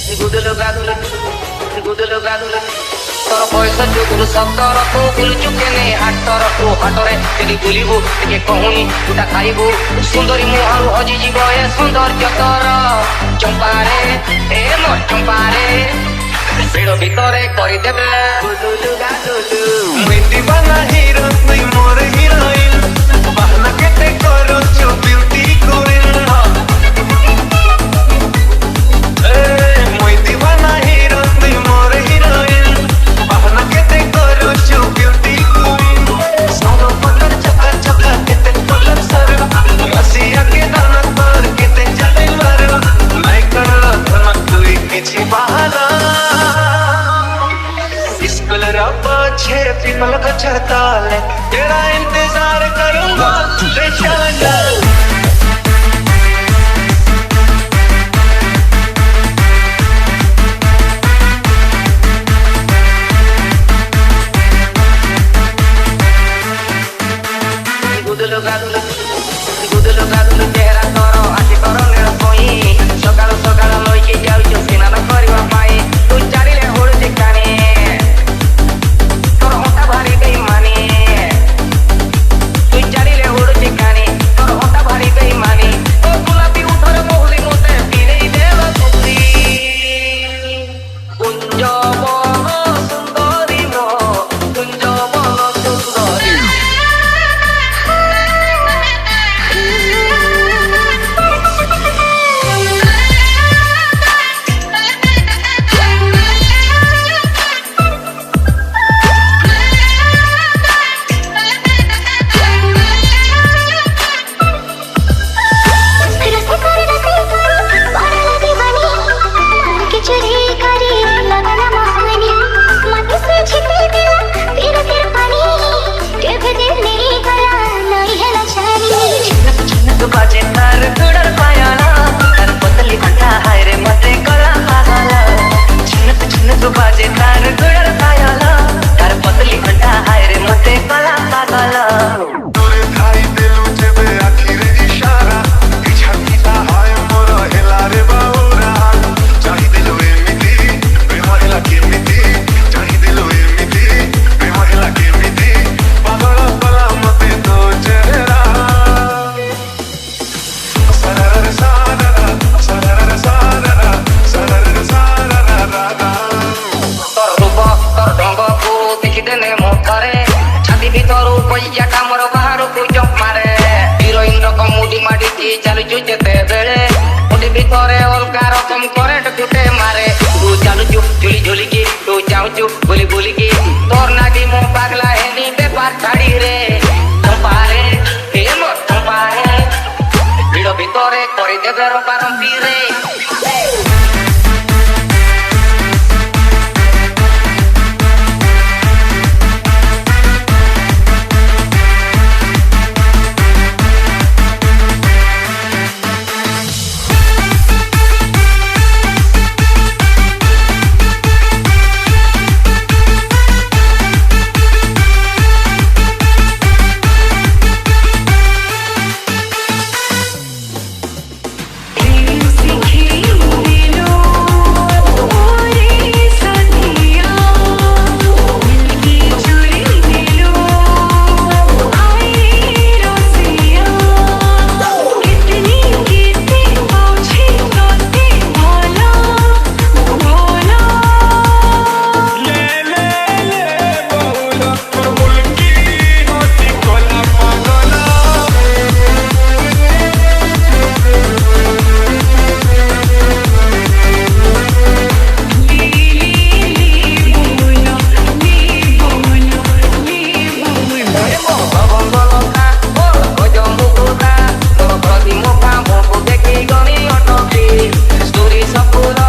Gudulu gadulu, gudulu gadulu. তোর বয়স যুগুরু সতর তু বুলুচু কেনে হাটর তু হাটরে যদি বুলিবু টিকে কহুনি তুটা খাইবু সুন্দরী মুহারু হজি ଯିବ ଏ ସୌନ୍ଦର୍ଯ୍ୟ ତୋର ଚମ୍ପାରେ ଏ ମୋ ଚମ୍ପାରେ ଭିଡ଼ ଭିତରେ କରିଦେବେ ଗୁଦୁଲୁ ଗାଦୁଲୁ ମୁଇଁ ଦିବାନା ହିରୋ ତୁଇ ମୋର ହିରୋଇନ ବାହାନା କେତେ କରୁଛୁ ବ୍ୟୁଟି କୁଇନ ମୁଇଁ ଦିବାନା ହିରୋ ତୁଇ ମୋର ହିରୋଇନ ବାହାନା କେତେ କରୁଛୁ ବ୍ୟୁଟି କୁଇନ ସାର ପଟର ଚକା ଚକା କେତେ କଲର ସର ଆସିଆ କେ ଦାନା ତୋର କେତେ ଚାଲେ ମାର ନାଇଁ କରଲ ଧନ ତୁଇ କିଛି ବାହାନା स्कूल पीछे पीपल का छड़ताल तेरा इंतजार करूंगा ले चलना गुदुलु गादुलु गुदुलु गादुलु चेहरा तोर आखि तोर नील कोई सकाळु सकाळु लईके जाउछु स्नान करबा पाई तू चारिले होडुछि कानी तोर होंटा भारी बेईमानी तू चारिले होडुछि कानी तोर होंटा भारी बेईमानी ओ गुलाबी उठर मोहली मोते पिरेई देव कुत्री कुंज बन सुंदरी मो कुंज बन सुंदरी बाजे तार तुडर पायाला तार पतली कंठा हाय रे मते कला पागला छिनत बाजे तार तुडर पायाला तार पतली कंठा हाय रे मते कला पागला तोरे धाई देलु जेबे आखिरे इशारा इच्छा कीता हाय मोर हेला रे बाउरा चाहि देलु एमिति प्रेम हेला केमिति चाहि देलु एमिति प्रेम हेला केमिति पागल कला मते तो चेहरा ଦେଖିଦେନେ ମୋ ଥରେ ଛାତି ଭିତରୁ ପଇସା କାମର ବାହାରକୁ ଜମ୍ପ ମାରେ ହିରୋଇନ ରକମ ମୁଡି ମାଡିକି ଚାଲୁଛୁ ଯେତେବେଳେ ମୁଣ୍ଡି ଭିତରେ ଅଲଗା ରକମ କରେଣ୍ଟ ଫୁଟେ ମାରେ ତୁ ଚାଲୁଛୁ ଝୁଲି ଝୁଲିକି ତୁ ଚାହୁଁଛୁ ବୁଲି ବୁଲିକି ତୋର ନାଗି ମୁଁ ପାଗଲା ହେନି ବେପାର ଶାଢ଼ୀରେ ଚମ୍ପାରେ ହେ ମୋ ଚମ୍ପାରେ ଭିଡ଼ ଭିତରେ କରିଦେବେ ରମ୍ପାରମ୍ପିରେ Story sa pula